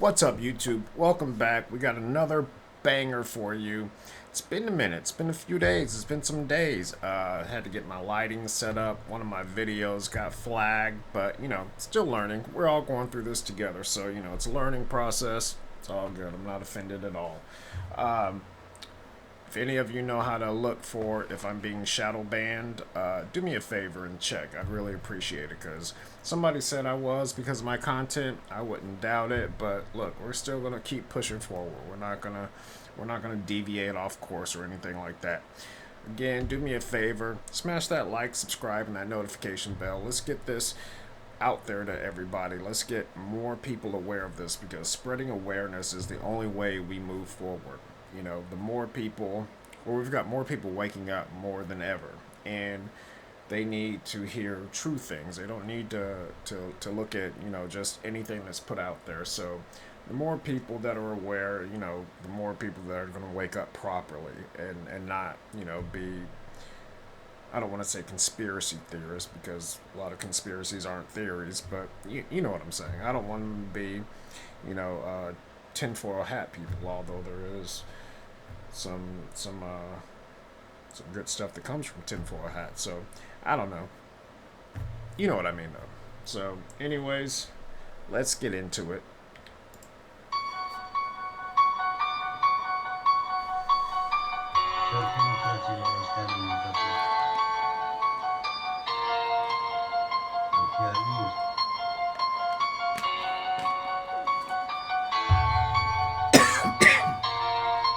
What's up, YouTube? Welcome back. We got another banger for you. It's been a minute. It's been a few days. It's been some days. Had to get my lighting set up. One of my videos got flagged, but still learning. We're all going through this together, so it's a learning process. It's all good. I'm not offended at all. Um, if any of you know how to look for if I'm being shadow banned, do me a favor and check. I'd really appreciate it because somebody said I was because of my content. I wouldn't doubt it, but look, we're still gonna keep pushing forward. We're not gonna deviate off course or anything like that. Again, do me a favor, smash that like, subscribe, and that notification bell. Let's get this out there to everybody. Let's get more people aware of this because spreading awareness is the only way we move forward. The more people, well, we've got more people waking up more than ever, and they need to hear true things. They don't need to look at just anything that's put out there. So the more people that are aware, the more people that are going to wake up properly and not be, I don't want to say conspiracy theorists because a lot of conspiracies aren't theories, but you know what I'm saying. I don't want them to be tinfoil hat people, although there is some some good stuff that comes from tinfoil hat. So I don't know. You know what I mean though. So anyways, let's get into it.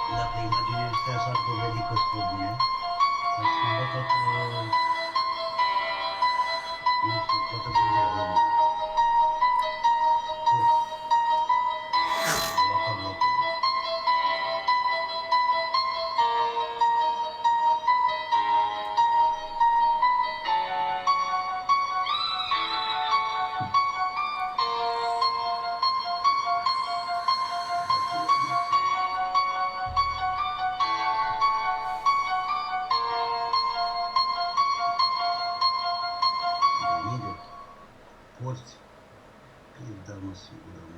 La prima ginestra sapore di costumi, porți, dar mă sigurăm.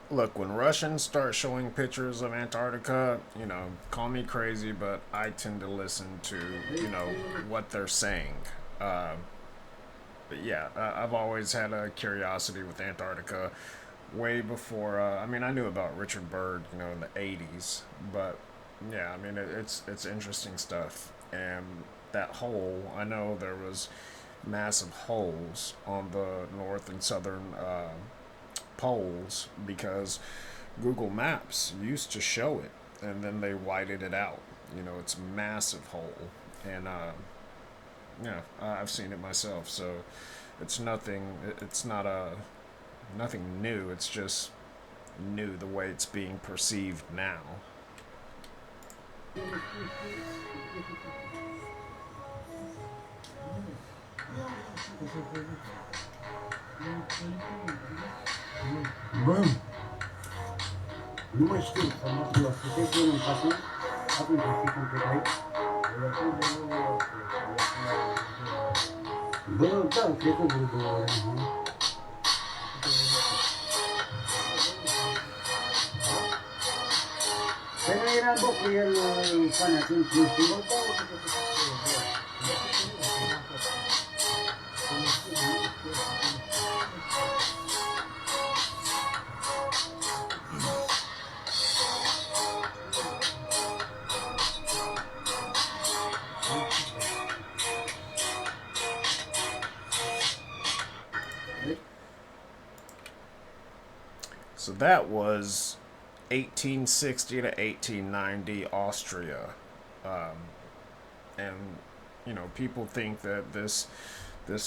Look, when Russians start showing pictures of Antarctica, call me crazy, but I tend to listen to, what they're saying. Uh, but yeah, I've always had a curiosity with Antarctica way before. I knew about Richard Byrd, in the '80s, but yeah, it's interesting stuff. And that hole, I know there was massive holes on the north and southern poles because Google Maps used to show it, and then they whited it out. It's a massive hole, and yeah, I've seen it myself. So it's nothing. It's not nothing new. It's just new the way it's being perceived now. Bă, nu mai știu, formatul la puteți în casă, atunci fi completai. Bă, da, cred că vreo 2 ore. Păi nu era bă cu el fan atunci, nu știu, bă, So that was 1860 to 1890 Austria, and people think that this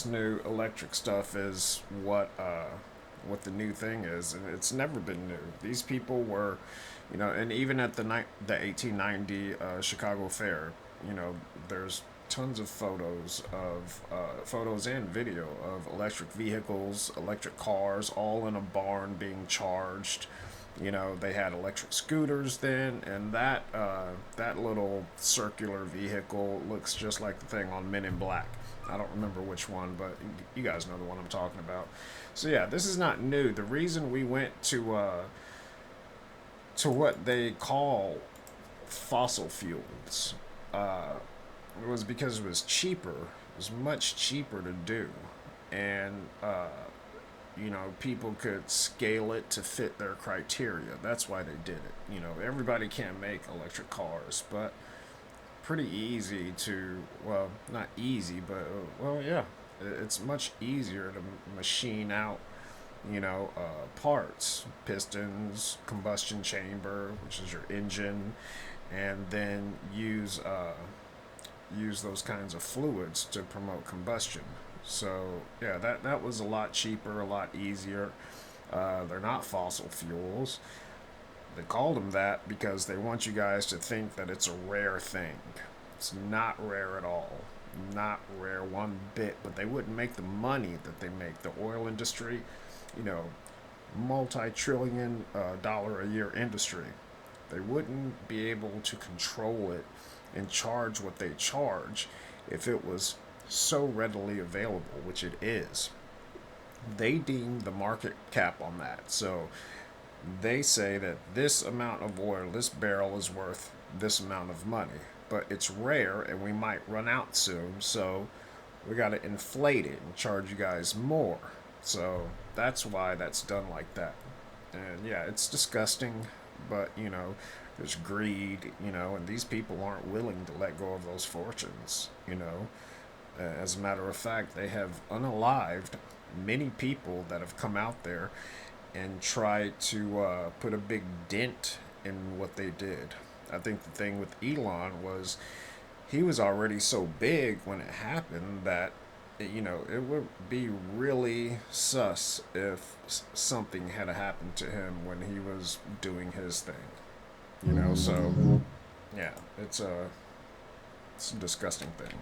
new electric stuff is what the new thing is, and it's never been new. These people were, and even at the 1890 Chicago Fair, there's tons of photos and video of electric vehicles, electric cars, all in a barn being charged. You know, they had electric scooters then, and that little circular vehicle looks just like the thing on Men in Black. I don't remember which one, but you guys know the one I'm talking about. So yeah, this is not new. The reason we went to what they call fossil fuels it was because it was cheaper. It was much cheaper to do, and you know, people could scale it to fit their criteria. That's why they did it. You know, everybody can't make electric cars, but pretty easy to, well, not easy, but well, yeah, it's much easier to machine out, you know, parts, pistons, combustion chamber, which is your engine, and then use those kinds of fluids to promote combustion. So yeah, that was a lot cheaper, a lot easier. They're not fossil fuels. They called them that because they want you guys to think that it's a rare thing. It's not rare at all. Not rare one bit, but they wouldn't make the money that they make. The oil industry, you know, multi-trillion dollar a year industry. They wouldn't be able to control it and charge what they charge if it was so readily available, which it is. They deem the market cap on that. So they say that this amount of oil, this barrel is worth this amount of money, but it's rare and we might run out soon. So we got to inflate it and charge you guys more. So that's why that's done like that. And yeah, it's disgusting, but you know, there's greed, you know, and these people aren't willing to let go of those fortunes, you know. As a matter of fact, they have unalived many people that have come out there and tried to put a big dent in what they did. I think the thing with Elon was he was already so big when it happened that you know it would be really sus if something had happened to him when he was doing his thing. You know, so yeah, it's a disgusting thing.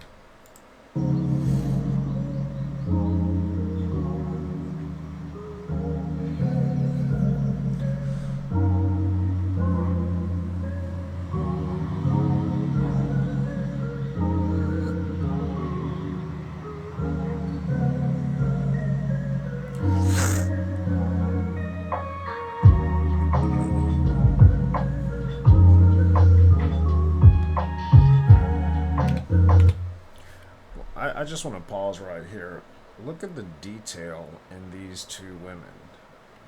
I just want to pause right here. Look at the detail in these two women.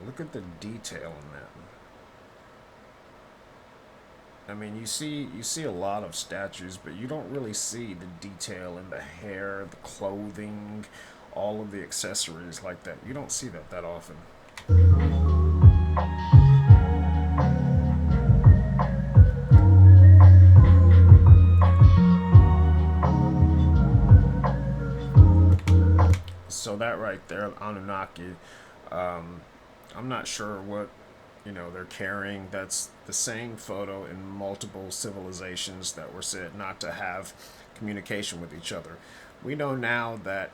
Look at the detail in them. I mean, you see a lot of statues, but you don't really see the detail in the hair, the clothing, all of the accessories like that. You don't see that often. So that right there, Anunnaki, um, I'm not sure what you know they're carrying. That's the same photo in multiple civilizations that were said not to have communication with each other. We know now that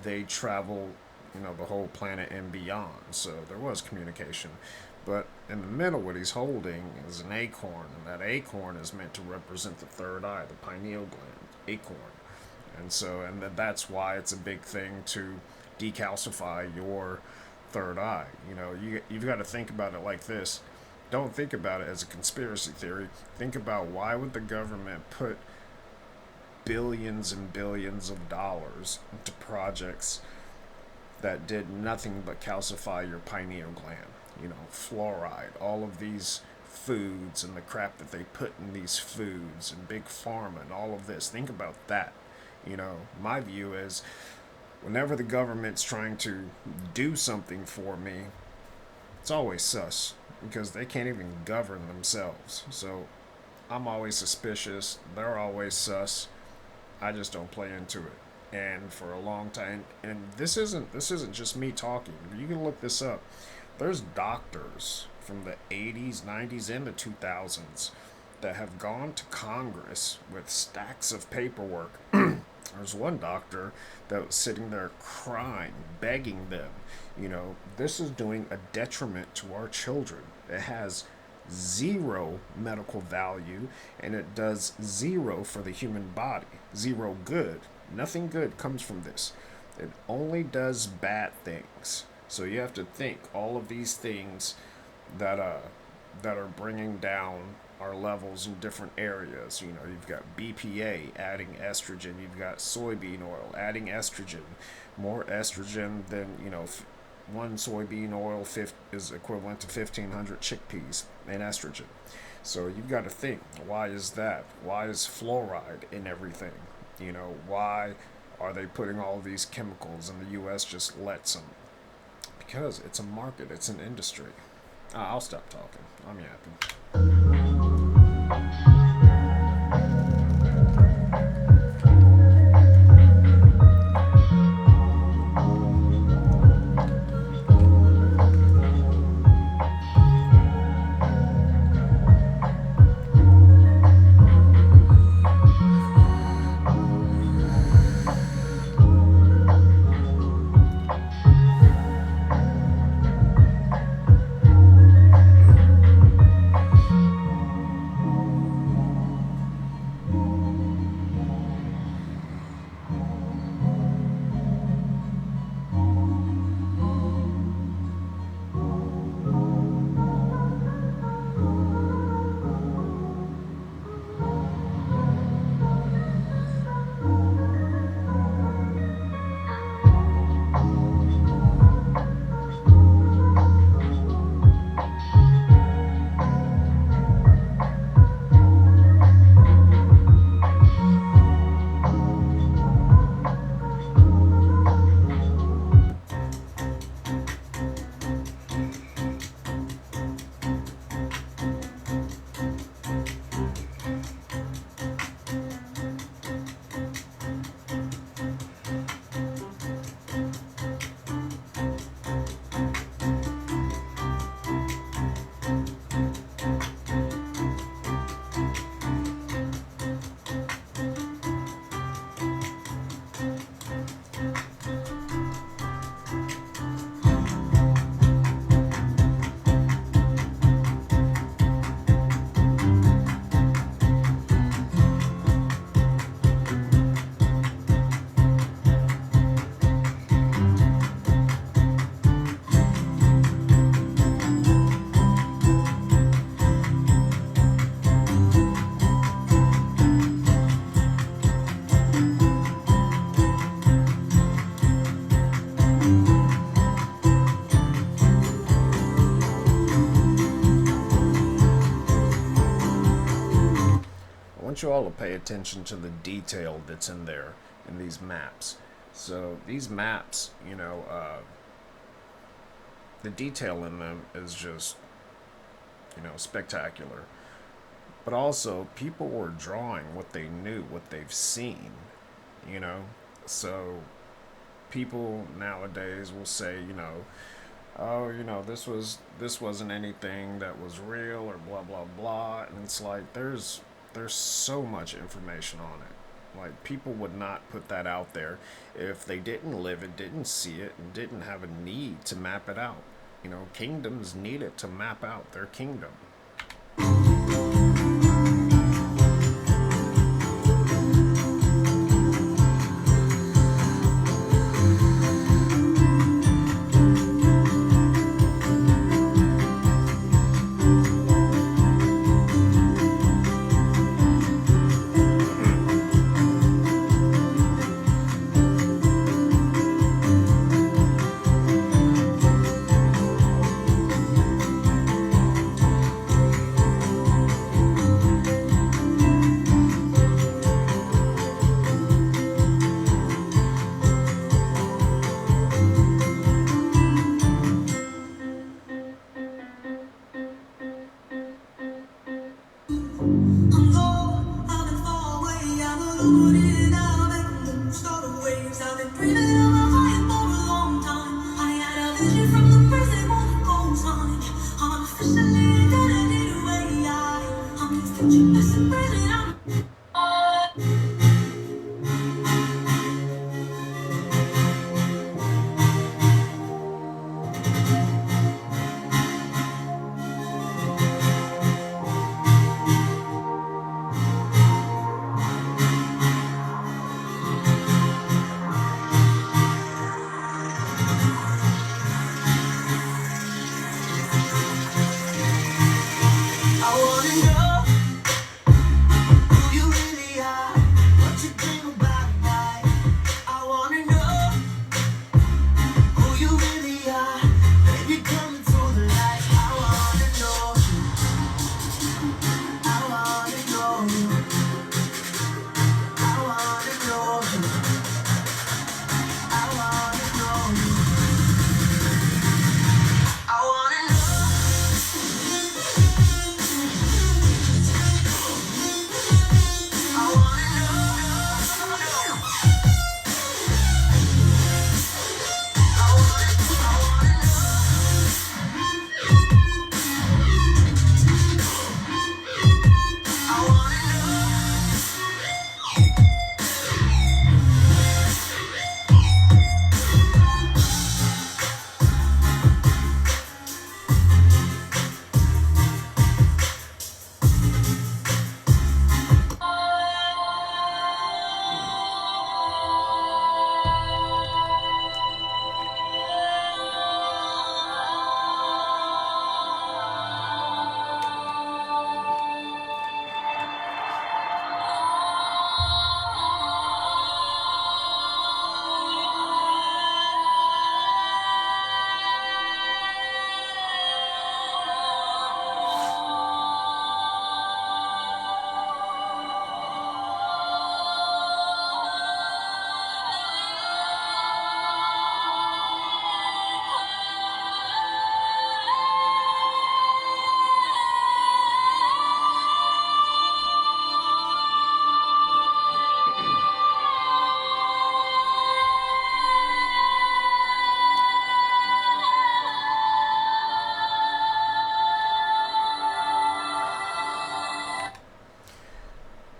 they travel, you know, the whole planet and beyond. So there was communication. But in the middle, what he's holding is an acorn, and that acorn is meant to represent the third eye, the pineal gland, acorn. And so, and that's why it's a big thing to decalcify your third eye. You know, you've got to think about it like this. Don't think about it as a conspiracy theory. Think about why would the government put billions and billions of dollars into projects that did nothing but calcify your pineal gland. You know, fluoride, all of these foods and the crap that they put in these foods and big pharma and all of this. Think about that. You know, my view is whenever the government's trying to do something for me, it's always sus because they can't even govern themselves. So I'm always suspicious. They're always sus. I just don't play into it. And for a long time, and this isn't just me talking. You can look this up. There's doctors from the 80s, 90s, and the 2000s that have gone to Congress with stacks of paperwork. There's one doctor that was sitting there crying, begging them, you know, this is doing a detriment to our children. It has zero medical value, and it does zero for the human body. Zero good. Nothing good comes from this. It only does bad things. So you have to think all of these things that that are bringing down our levels in different areas. You know, you've got BPA adding estrogen. You've got soybean oil adding estrogen. More estrogen than, you know, one soybean oil is equivalent to 1,500 chickpeas in estrogen. So you've got to think, why is that? Why is fluoride in everything? You know, why are they putting all these chemicals and the U.S. just lets them? Because it's a market, it's an industry. I'll stop talking. I'm yapping. I want you all to pay attention to the detail that's in there in these maps. So these maps, you know, the detail in them is just, you know, spectacular. But also, people were drawing what they knew, what they've seen, you know. So people nowadays will say, you know, oh, you know, this wasn't anything that was real or blah blah blah, and it's like there's so much information on it. Like, people would not put that out there if they didn't live it, didn't see it, and didn't have a need to map it out. You know, kingdoms need it to map out their kingdom. wanna know who you really are, what you dream about at night. I wanna know who you really are, baby, come into the light. I wanna know you, I wanna know you, I wanna know you, I wanna know you, I wanna know.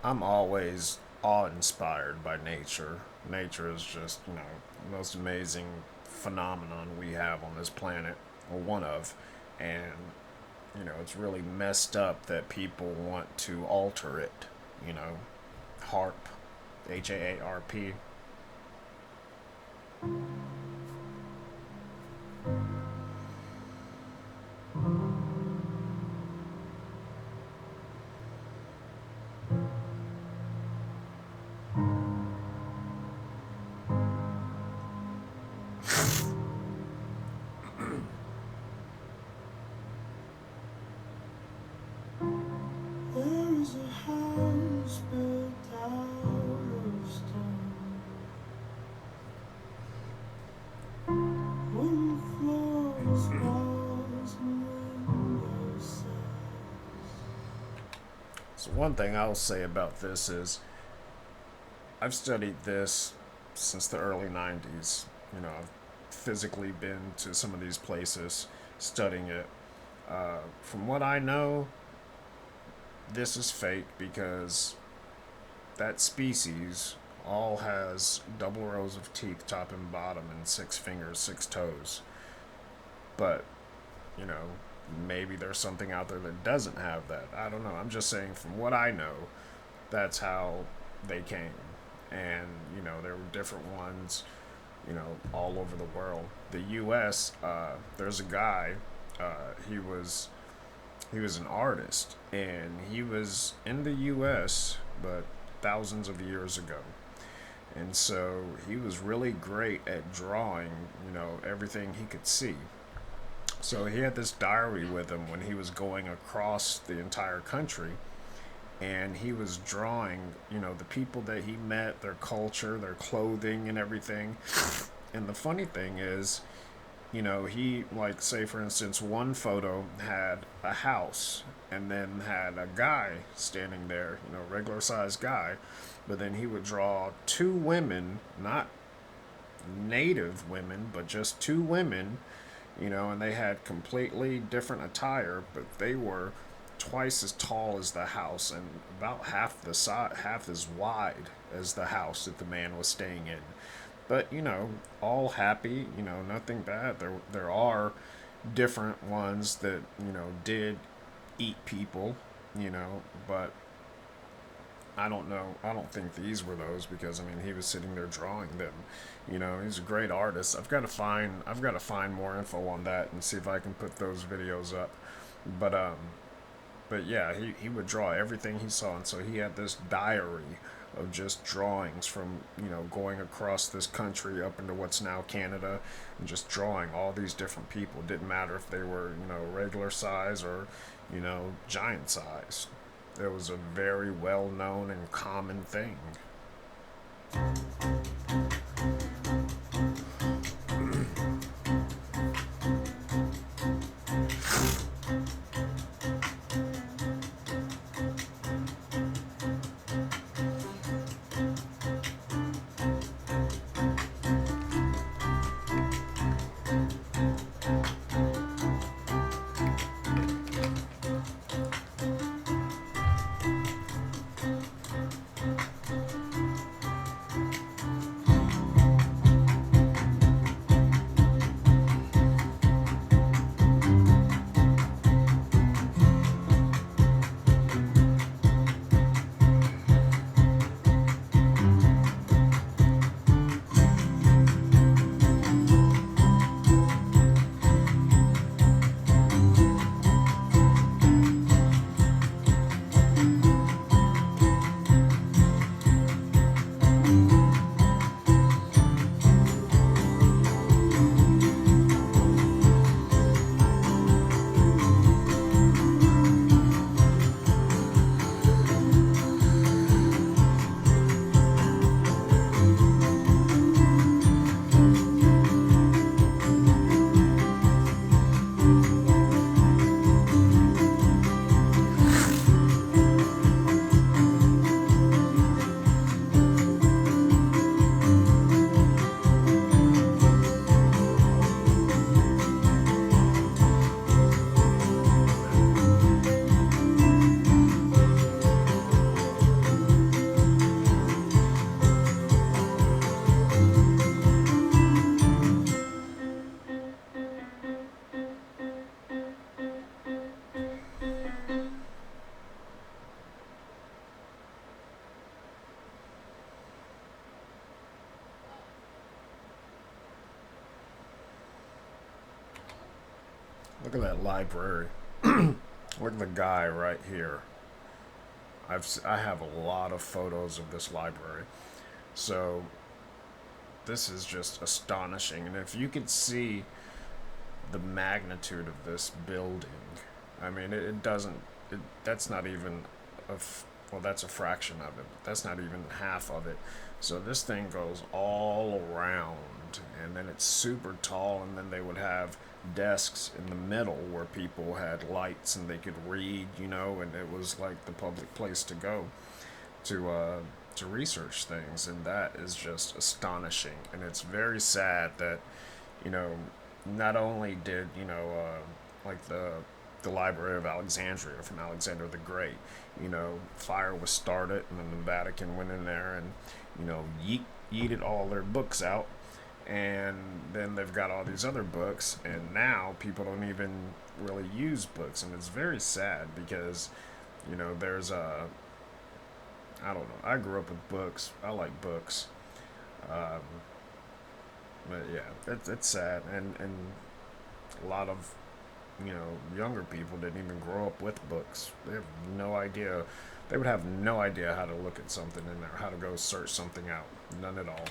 I'm always awe-inspired by nature. Nature is just, the most amazing phenomenon we have on this planet, or one of. And, it's really messed up that people want to alter it, you know. HARP, HAARP. There is a house built out of stone, wooden floors, walls, and window sills. So one thing I'll say about this is I've studied this since the early 90s. I've physically been to some of these places studying it. From what I know, this is fake because that species all has double rows of teeth, top and bottom, and 6 fingers, 6 toes. But, you know, maybe there's something out there that doesn't have that. I don't know. I'm just saying, from what I know, that's how they came. And, there were different ones, all over the world. The U.S., there's a guy, he was an artist, and he was in the U.S., but thousands of years ago. And so he was really great at drawing, everything he could see. So he had this diary with him when he was going across the entire country, and he was drawing, the people that he met, their culture, their clothing, and everything. And the funny thing is, he, like, say for instance, one photo had a house and then had a guy standing there, regular sized guy, but then he would draw 2 women, not native women, but just 2 women, and they had completely different attire, but they were twice as tall as the house and about half as wide as the house that the man was staying in. But all happy, nothing bad. There are different ones that did eat people, but I don't know. I don't think these were those, because he was sitting there drawing them. He's a great artist. I've got to find more info on that and see if I can put those videos up. But But yeah, he would draw everything he saw, and so he had this diary of just drawings from, going across this country up into what's now Canada, and just drawing all these different people. Didn't matter if they were, regular size or, giant size. It was a very well known and common thing. Look at that library. Look at the guy right here. I have a lot of photos of this library. So this is just astonishing. And if you could see the magnitude of this building, I mean, it doesn't, that's not even well, that's a fraction of it. But that's not even half of it. So this thing goes all around, and then it's super tall, and then they would have desks in the middle where people had lights and they could read, and it was like the public place to go to research things, and that is just astonishing. And it's very sad that, not only did, like the Library of Alexandria from Alexander the Great, fire was started, and then the Vatican went in there and, yeeted all their books out. And then they've got all these other books, and now people don't even really use books, and it's very sad because, there's I don't know. I grew up with books. I like books, but yeah, it's sad, and a lot of younger people didn't even grow up with books. They have no idea. They would have no idea how to look at something in there, how to go search something out. None at all.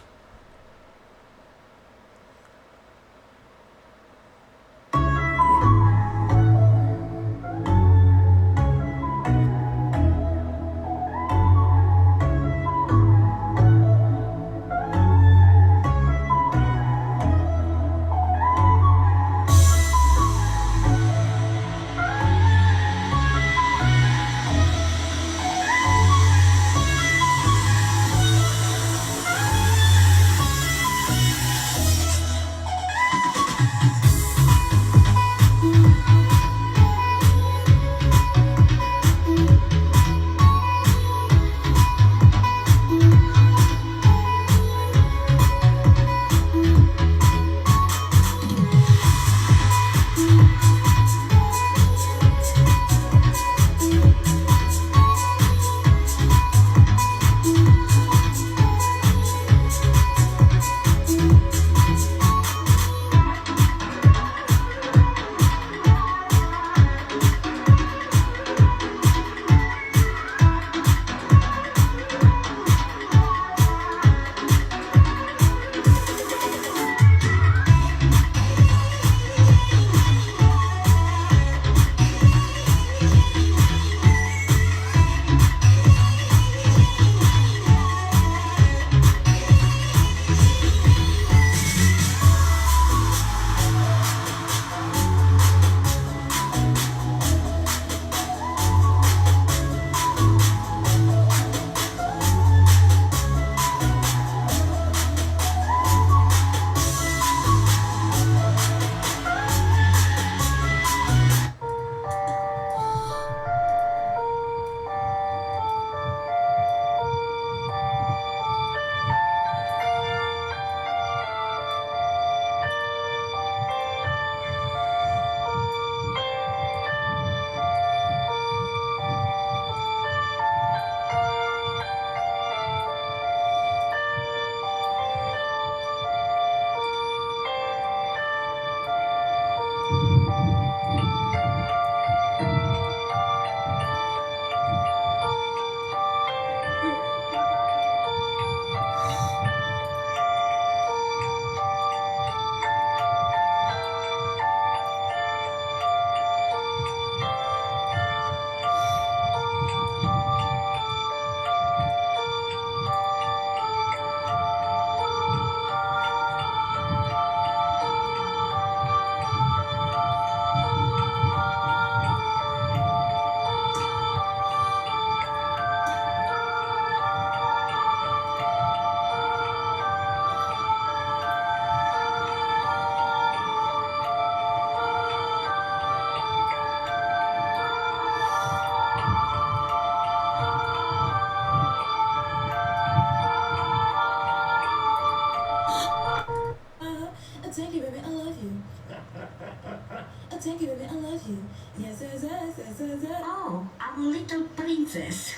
princess.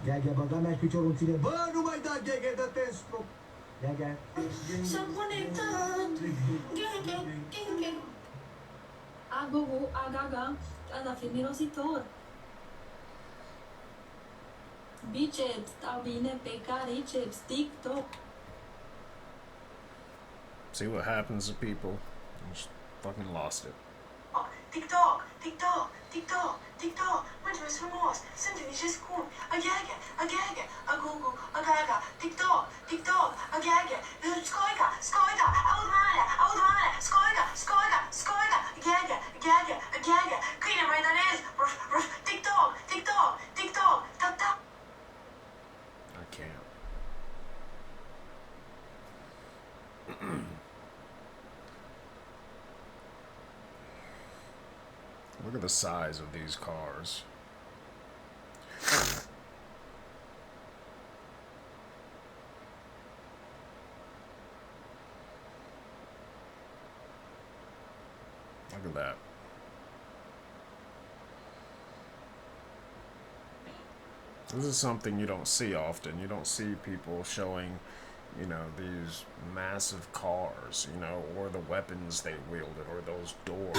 Gege, bagame piciorul ține. Bă, nu mai da Gege, dă-te în strop. Gege. Sono conectato. A gogo, a gaga, alla fine rositor. Biceps, stau bine pe cariceps, TIk-Tok. See what happens to people. I just fucking lost it. TIk-Tok, TIk-Tok, TIk-Tok, TIk-Tok. Mulțumesc frumos. Sunt niște scumpi. A gege, a gogo, a gaga. TIk-Tok, TIk-Tok, a gege. Scoica, aud mare, scoica, gege. Câine maidanez, TIk-Tok, tap. I can't. Look at the size of these cars. Look at that. This is something you don't see often. You don't see people showing, you know, these massive cars, you know, or the weapons they wielded, or those doors.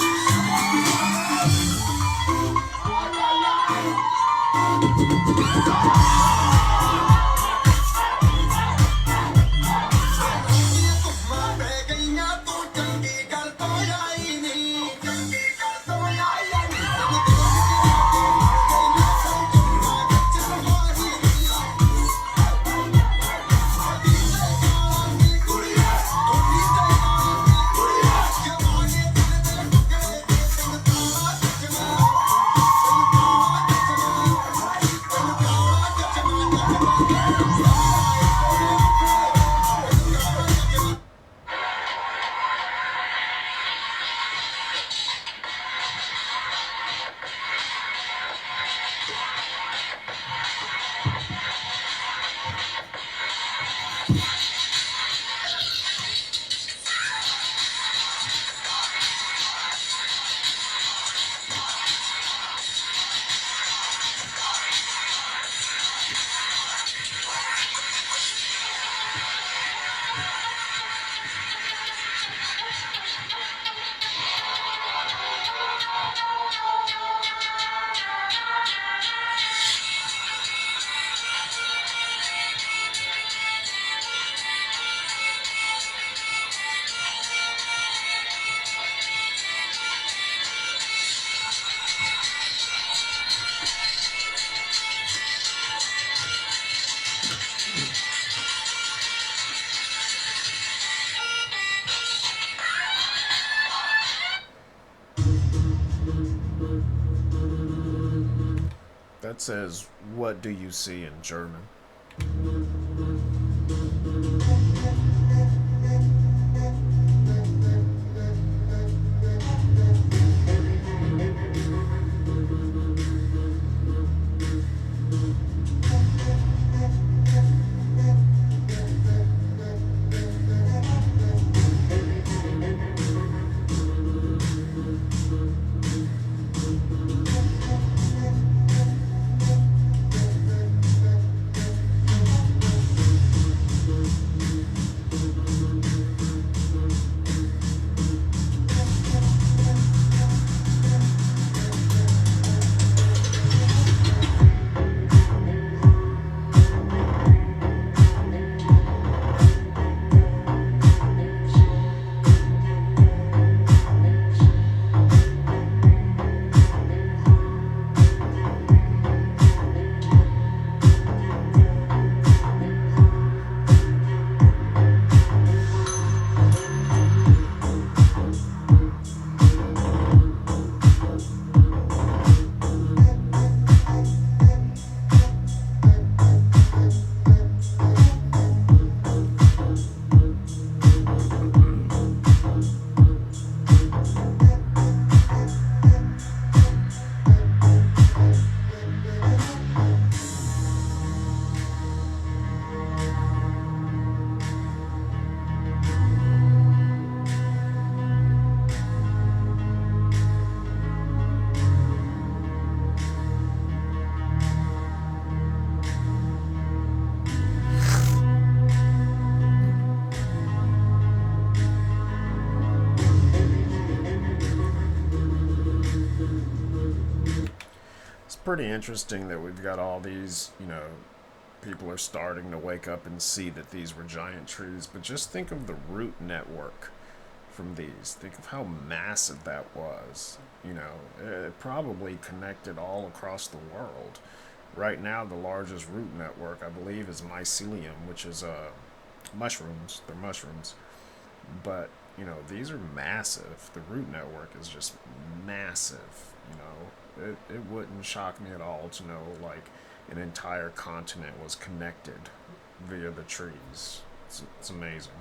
That says, "What do you see?" in German. pretty interesting that we've got all these, people are starting to wake up and see that these were giant trees. But just think of the root network from these. Think of how massive that was. It probably connected all across the world. Right now, the largest root network, I believe, is mycelium, which is mushrooms. They're mushrooms. But, these are massive. The root network is just massive. It wouldn't shock me at all to know, like, an entire continent was connected via the trees. It's amazing.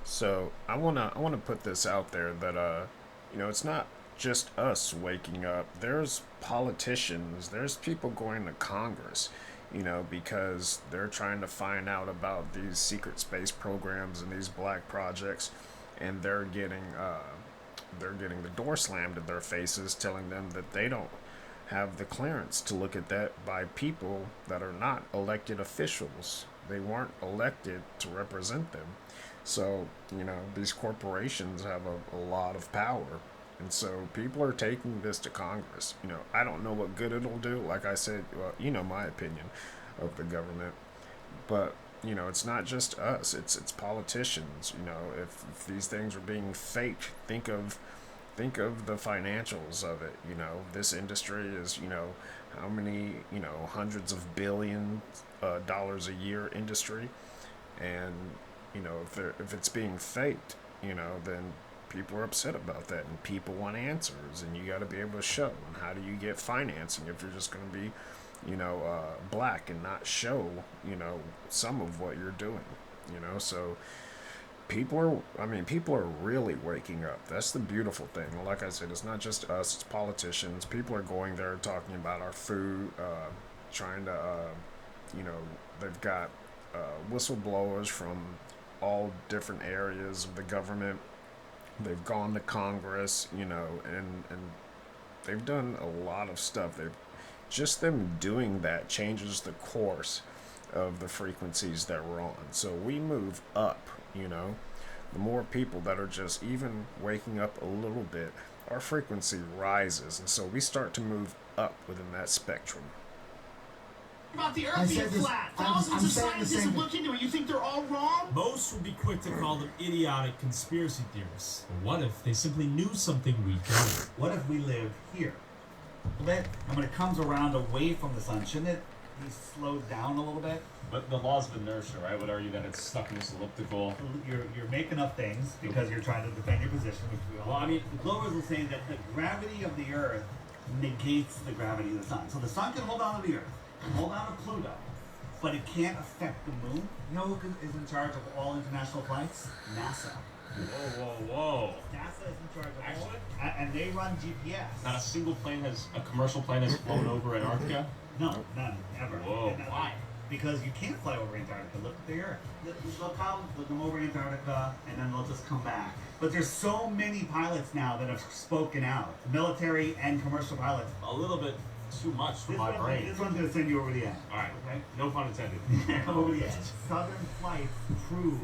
So I wanna put this out there that it's not just us waking up. There's politicians, there's people going to Congress, because they're trying to find out about these secret space programs and these black projects, and they're getting the door slammed in their faces, telling them that they don't have the clearance to look at that by people that are not elected officials. They weren't elected to represent them. So, these corporations have a lot of power. And so people are taking this to Congress. I don't know what good it'll do. Like I said, well, my opinion of the government. But, it's not just us. It's politicians. If these things are being faked, think of the financials of it. This industry is, how many, hundreds of billion dollars a year industry. And if it's being faked, then people are upset about that, and people want answers, and you got to be able to show. And how do you get financing if you're just going to be, black and not show, some of what you're doing, So people are really waking up. That's the beautiful thing. Like I said, it's not just us; it's politicians. People are going there talking about our food, trying to, they've got whistleblowers from all different areas of the government. They've gone to Congress, and they've done a lot of stuff. They've just them doing that changes the course of the frequencies that we're on. So we move up, The more people that are just even waking up a little bit, our frequency rises, and so we start to move up within that spectrum. About the Earth being flat. Thousands of scientists have looked into it. You think they're all wrong? Most would be quick to call them idiotic conspiracy theorists. But what if they simply knew something we don't? What if we live here? And when it comes around away from the sun, shouldn't it be slowed down a little bit? But the laws of inertia, right, would argue that it's stuck in this elliptical. You're making up things because you're trying to defend your position, which we all. Well, I mean, the globers will say that the gravity of the Earth negates the gravity of the sun. So the sun can hold on to the Earth, can hold on to Pluto, but it can't affect the moon. You know who is in charge of all international flights? NASA. Whoa. NASA is in charge of all, and they run GPS. Not a commercial plane has flown over Antarctica? No, none, ever. Whoa, why? Because you can't fly over Antarctica. Look at the Earth. Look them over Antarctica, and then they'll just come back. But there's so many pilots now that have spoken out, military and commercial pilots. A little bit too much for my brain. This one's going to send you over the edge. All right, okay? No pun intended. Over the edge. Southern flights prove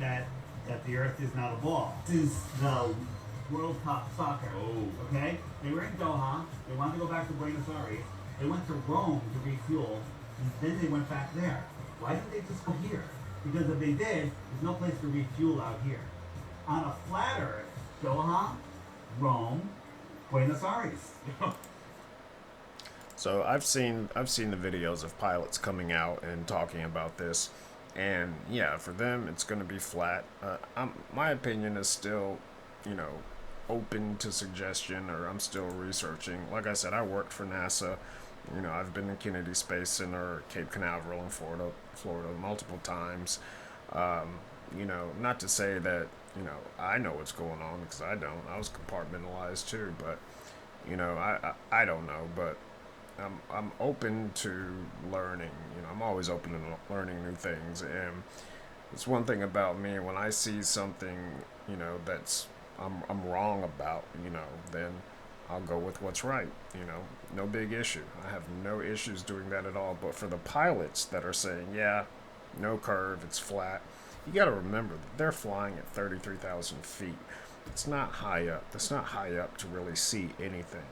that the Earth is not a ball. This is the World Cup soccer. Oh. Okay? They were in Doha. They wanted to go back to Buenos Aires. They went to Rome to refuel, and then they went back there. Why didn't they just go here? Because if they did, there's no place to refuel out here. On a flat Earth, Doha, Rome, Buenos Aires. So I've seen the videos of pilots coming out and talking about this, and yeah, for them it's going to be flat. My opinion is still, open to suggestion, or I'm still researching. Like I said, I worked for NASA. I've been to Kennedy Space Center, Cape Canaveral in Florida multiple times. Not to say that I know what's going on, because I don't. I was compartmentalized too, but I don't know. But I'm open to learning. You know, I'm always open to learning new things, and it's one thing about me when I see something, you know, that's I'm wrong about, you know, then I'll go with what's right. You know, no big issue. I have no issues doing that at all. But for the pilots that are saying, yeah, no curve, it's flat, you got to remember that they're flying at 33,000 feet. It's not high up. It's not high up to really see anything.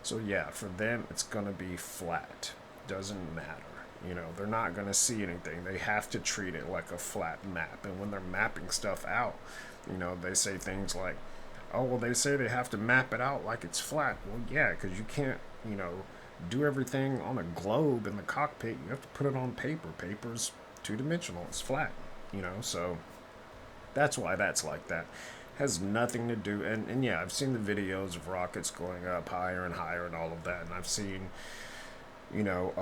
So yeah, for them, it's gonna be flat. Doesn't matter. You know, they're not gonna see anything. They have to treat it like a flat map. And when they're mapping stuff out, you know, they say things like, "Oh, well, they say they have to map it out like it's flat." Well, yeah, because you can't, you know, do everything on a globe in the cockpit. You have to put it on paper. Paper's two-dimensional. It's flat. You know, so that's why that's like that. Has nothing to do, and yeah, I've seen the videos of rockets going up higher and higher and all of that, and I've seen, you know,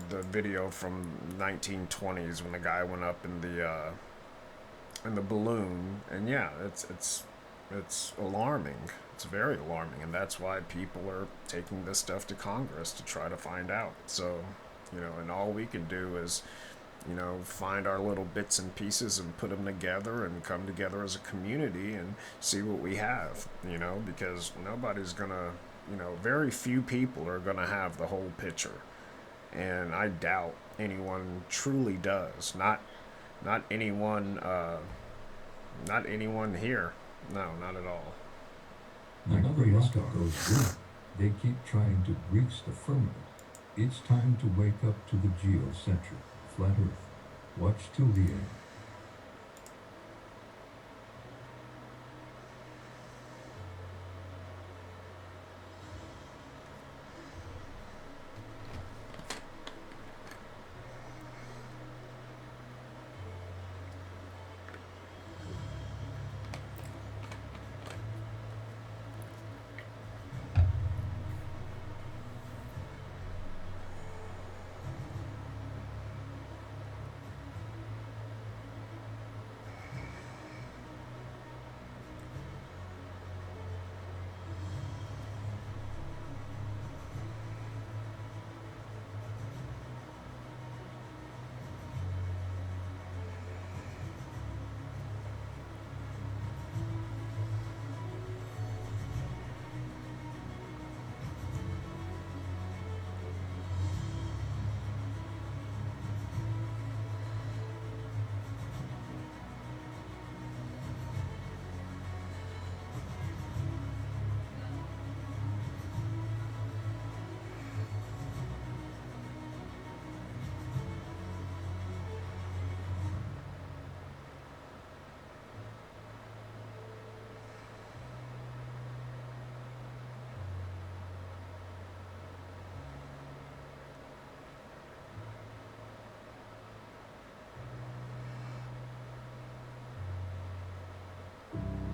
the video from 1920s when the guy went up in the balloon, and yeah, it's alarming. It's very alarming, and that's why people are taking this stuff to Congress to try to find out. So, you know, and all we can do is, you know, find our little bits and pieces and put them together and come together as a community and see what we have, you know, because nobody's gonna, you know, very few people are gonna have the whole picture. And I doubt anyone truly does. Not anyone, not anyone here. No, not at all. Another rocket goes boom. They keep trying to reach the firmament. It's time to wake up to the geocentric, flat Earth. Watch till the end.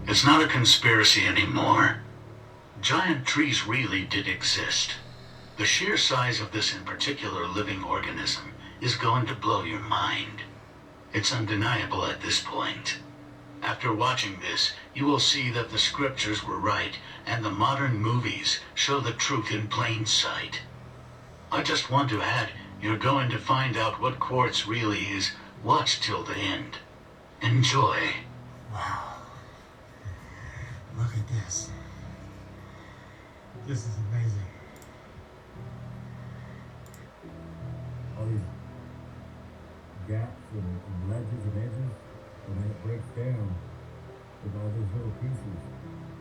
It's not a conspiracy anymore. Giant trees really did exist. The sheer size of this in particular living organism is going to blow your mind. It's undeniable at this point. After watching this, you will see that the scriptures were right and the modern movies show the truth in plain sight. I just want to add, you're going to find out what quartz really is. Watch till the end. Enjoy. Wow. Look at this. This is amazing. All these gaps and ledges and edges, and then it breaks down with all these little pieces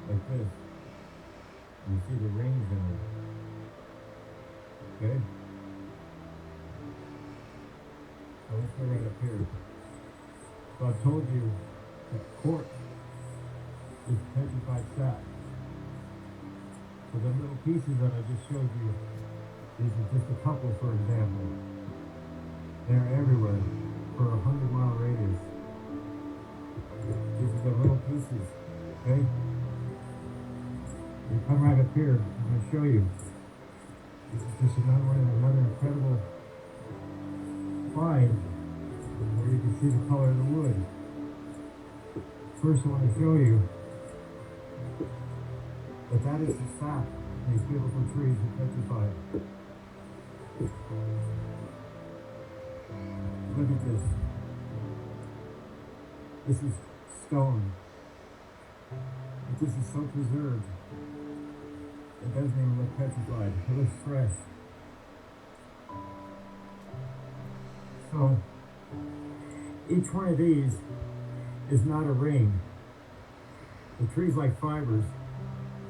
like this. You see the rings in it. Okay? So let's go right up here. So I told you that quartz is petrified sap. So the little pieces that I just showed you, these are just a couple, for example. They're everywhere for a 100-mile radius. These are the little pieces, okay? You come right up here, I'm going to show you. This is just another incredible find where you can see the color of the wood. First I want to show you that is the sap These biblical trees are petrified. Look at this. This is stone. But this is so preserved. It doesn't even look petrified. It looks fresh. So, each one of these is not a ring. The tree's like fibers.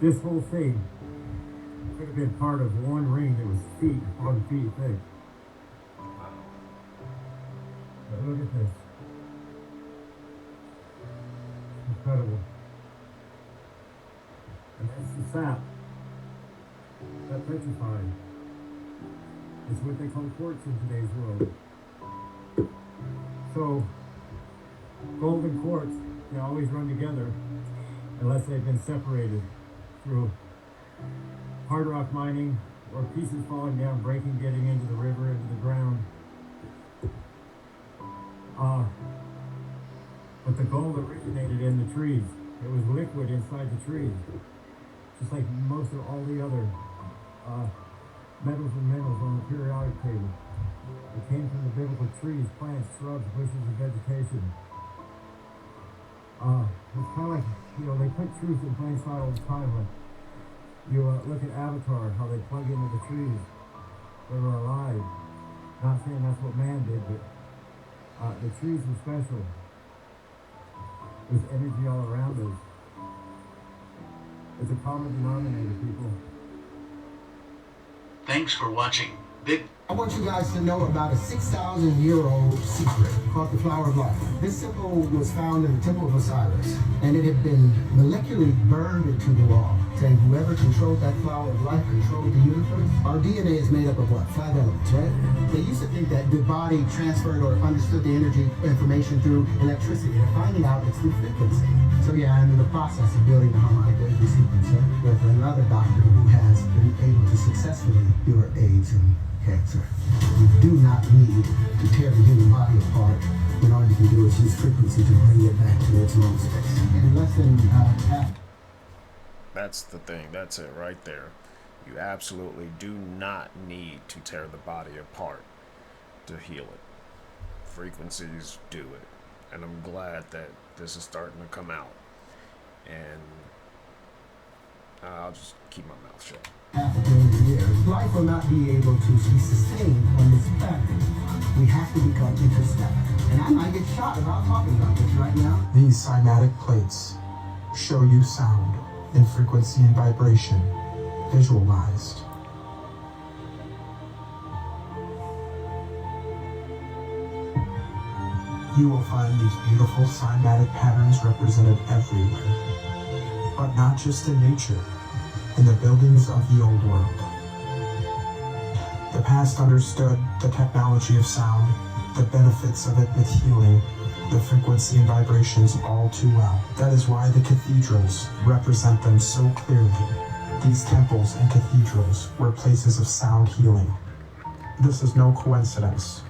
This whole thing could have been part of one ring that was feet upon feet thick. But look at this. Incredible. And that's the sap that petrified. It's what they call quartz in today's world. So, gold and quartz, they always run together unless they've been separated through hard rock mining or pieces falling down, breaking, getting into the river, into the ground. But the gold originated in the trees. It was liquid inside the trees. Just like most of all the other metals and minerals on the periodic table. It came from the biblical trees, plants, shrubs, bushes, and vegetation. It's kind of like, they put truth in plain sight all the time. Like, you look at Avatar, how they plug into the trees. They were alive. Not saying that's what man did, but the trees were special. There's energy all around us. It's a common denominator, people. Thanks for watching. Big I want you guys to know about a 6,000-year-old secret called the Flower of Life. This symbol was found in the Temple of Osiris, and it had been molecularly burned into the wall, saying whoever controlled that flower of life controlled the universe. Our DNA is made up of what? 5 elements, right? They used to think that the body transferred or understood the energy information through electricity. They're finding out it's through frequency. So yeah, I'm in the process of building a harmonic wave sequencer with another doctor who has been able to successfully cure AIDS and cancer. You do not need to tear the human body apart when all you can do is use frequency to bring it back to its normal space. In less than half. That's the thing. That's it right there. You absolutely do not need to tear the body apart to heal it. Frequencies do it. And I'm glad that this is starting to come out. And I'll just keep my mouth shut. Half a billion years, life will not be able to be sustained on this planet. We have to become interstellar. And I might get shot about talking about this right now. These cymatic plates show you sound in frequency and vibration visualized. You will find these beautiful cymatic patterns represented everywhere, but not just in nature. In the buildings of the old world. The past understood the technology of sound, the benefits of it with healing, the frequency and vibrations all too well. That is why the cathedrals represent them so clearly. These temples and cathedrals were places of sound healing. This is no coincidence.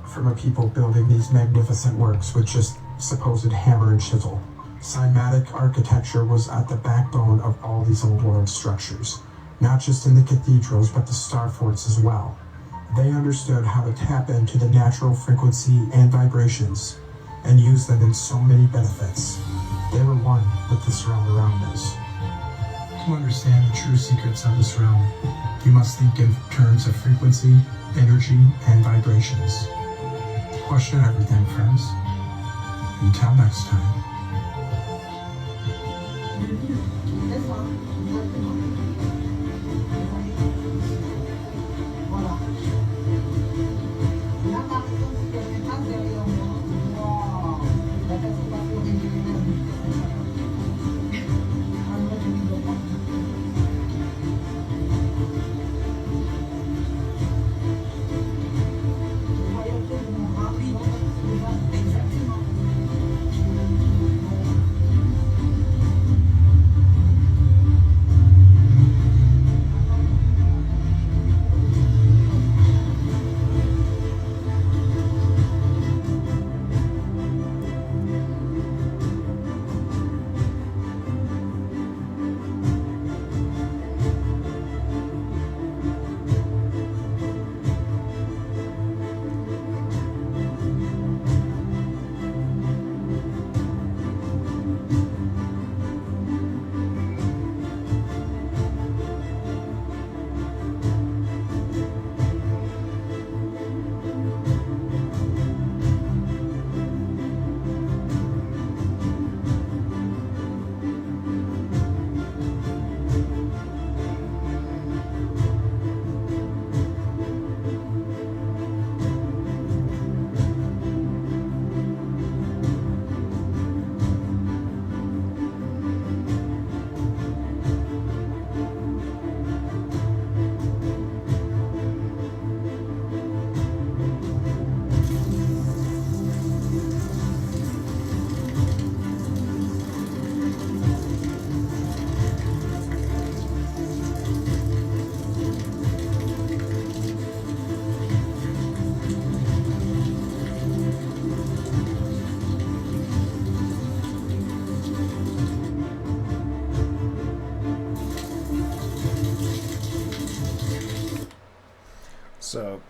From a people building these magnificent works with just supposed hammer and chisel. Cymatic architecture was at the backbone of all these old world structures, not just in the cathedrals, but the star forts as well. They understood how to tap into the natural frequency and vibrations, and use them in so many benefits. They were one with this realm around us. To understand the true secrets of this realm, you must think in terms of frequency, energy, and vibrations. Question everything, friends. Until next time.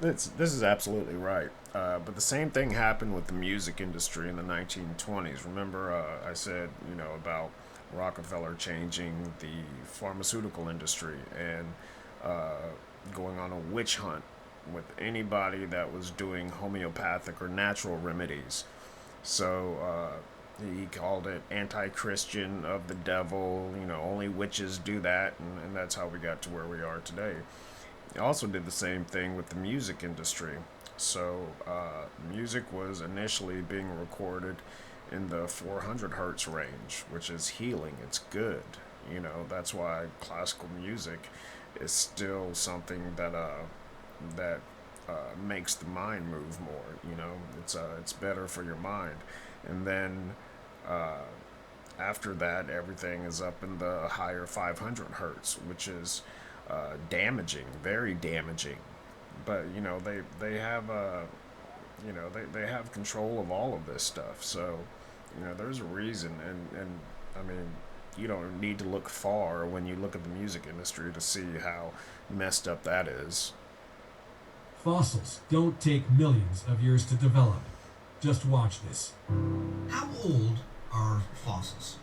This is absolutely right. But the same thing happened with the music industry in the 1920s. Remember, I said, about Rockefeller changing the pharmaceutical industry and going on a witch hunt with anybody that was doing homeopathic or natural remedies. So he called it anti-Christian, of the devil. Only witches do that, and that's how we got to where we are today. He also did the same thing with the music industry. So music was initially being recorded in the 400 hertz range, which is healing. It's good. That's why classical music is still something that makes the mind move more. It's better for your mind. And then after that, everything is up in the higher 500 hertz, which is damaging, very damaging. But they have they have control of all of this stuff. So there's a reason, and I mean, you don't need to look far when you look at the music industry to see how messed up that is. Fossils don't take millions of years to develop. Just watch this. How old are fossils?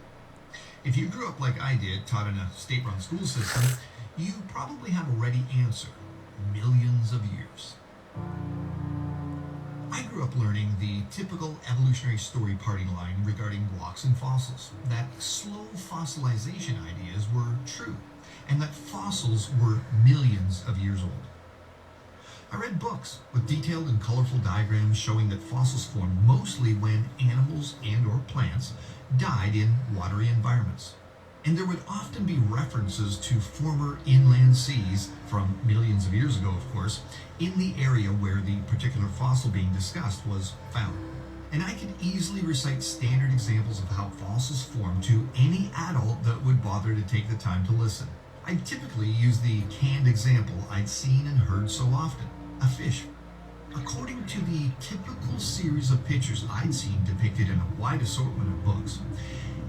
If you grew up like I did, taught in a state-run school system, you probably have a ready answer. Millions of years. I grew up learning the typical evolutionary story party line regarding rocks and fossils, that slow fossilization ideas were true, and that fossils were millions of years old. I read books with detailed and colorful diagrams showing that fossils formed mostly when animals and or plants died in watery environments. And there would often be references to former inland seas, from millions of years ago of course, in the area where the particular fossil being discussed was found. And I could easily recite standard examples of how fossils form to any adult that would bother to take the time to listen. I'd typically use the canned example I'd seen and heard so often, a fish. According to the typical series of pictures I'd seen depicted in a wide assortment of books,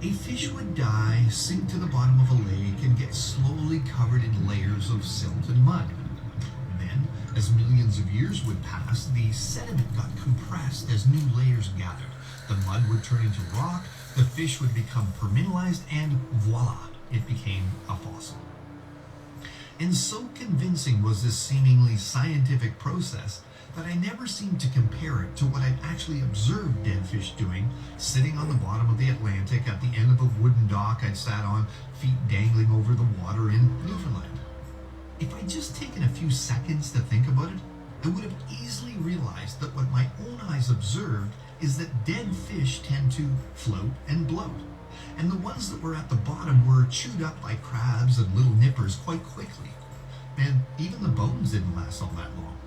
a fish would die, sink to the bottom of a lake, and get slowly covered in layers of silt and mud. Then, as millions of years would pass, the sediment got compressed as new layers gathered. The mud would turn into rock, the fish would become permineralized, and voila, it became a fossil. And so convincing was this seemingly scientific process that I never seemed to compare it to what I'd actually observed dead fish doing, sitting on the bottom of the Atlantic at the end of a wooden dock I'd sat on, feet dangling over the water in Newfoundland. If I'd just taken a few seconds to think about it, I would have easily realized that what my own eyes observed is that dead fish tend to float and bloat, and the ones that were at the bottom were chewed up by crabs and little nippers quite quickly, and even the bones didn't last all that long.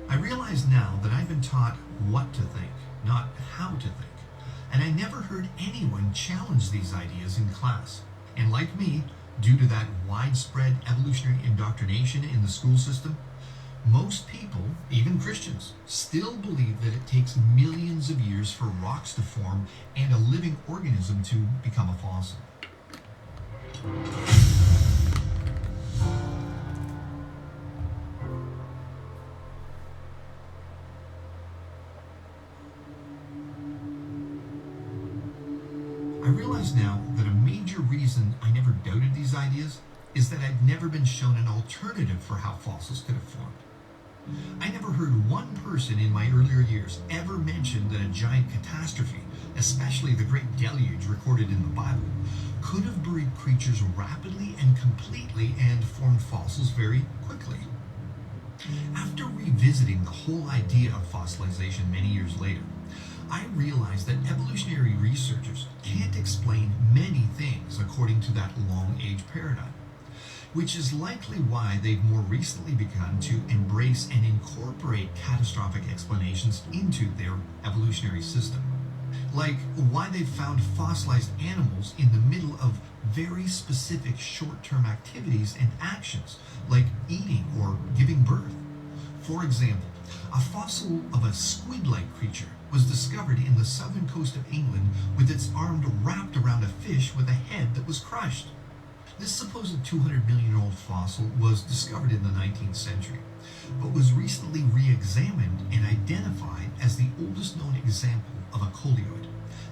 I realize now that I've been taught what to think, not how to think, and I never heard anyone challenge these ideas in class. And like me, due to that widespread evolutionary indoctrination in the school system, most people, even Christians, still believe that it takes millions of years for rocks to form and a living organism to become a fossil. I realize now that a major reason I never doubted these ideas is that I'd never been shown an alternative for how fossils could have formed. I never heard one person in my earlier years ever mention that a giant catastrophe, especially the Great Deluge recorded in the Bible, could have buried creatures rapidly and completely and formed fossils very quickly. After revisiting the whole idea of fossilization many years later, I realized that evolutionary researchers can't explain many things according to that long-age paradigm, which is likely why they've more recently begun to embrace and incorporate catastrophic explanations into their evolutionary system. Like why they've found fossilized animals in the middle of very specific short-term activities and actions, like eating or giving birth. For example, a fossil of a squid-like creature was discovered in the southern coast of England with its arm wrapped around a fish with a head that was crushed. This supposed 200 million year old fossil was discovered in the 19th century, but was recently re-examined and identified as the oldest known example of a coleoid,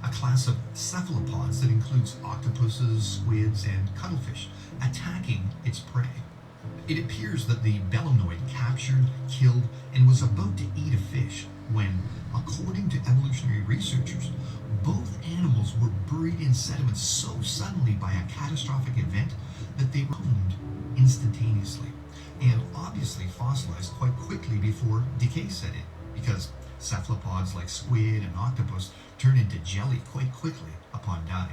a class of cephalopods that includes octopuses, squids, and cuttlefish, attacking its prey. It appears that the belemnoid captured, killed, and was about to eat a fish when, according to evolutionary researchers, both animals were buried in sediment so suddenly by a catastrophic event that they were consumed instantaneously, and obviously fossilized quite quickly before decay set in, because cephalopods like squid and octopus turn into jelly quite quickly upon dying.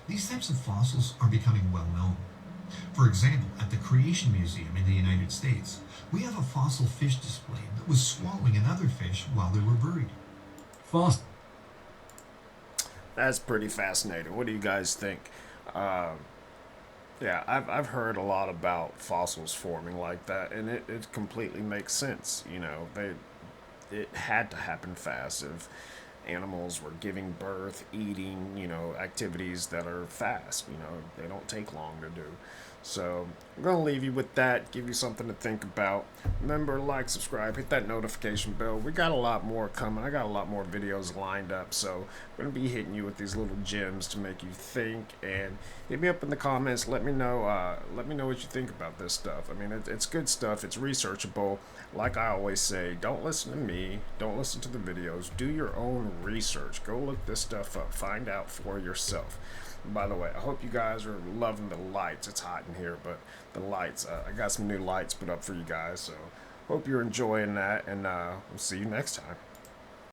These types of fossils are becoming well known. For example, at the Creation Museum in the United States, we have a fossil fish display that was swallowing another fish while they were buried. That's pretty fascinating. What do you guys think? Yeah, I've heard a lot about fossils forming like that, and it completely makes sense. You know, it had to happen fast if animals were giving birth, eating, you know, activities that are fast. You know, they don't take long to do. So I'm going to leave you with that, give you something to think about. Remember, like, subscribe, hit that notification bell. We got a lot more coming. I got a lot more videos lined up, so I'm going to be hitting you with these little gems to make you think. And hit me up in the comments. Let me know what you think about this stuff. I mean, it's good stuff. It's researchable. Like I always say, don't listen to me. Don't listen to the videos. Do your own research. Go look this stuff up. Find out for yourself. By the way, I hope you guys are loving the lights. It's hot in here, but the lights, I got some new lights put up for you guys, so hope you're enjoying that, and we'll see you next time.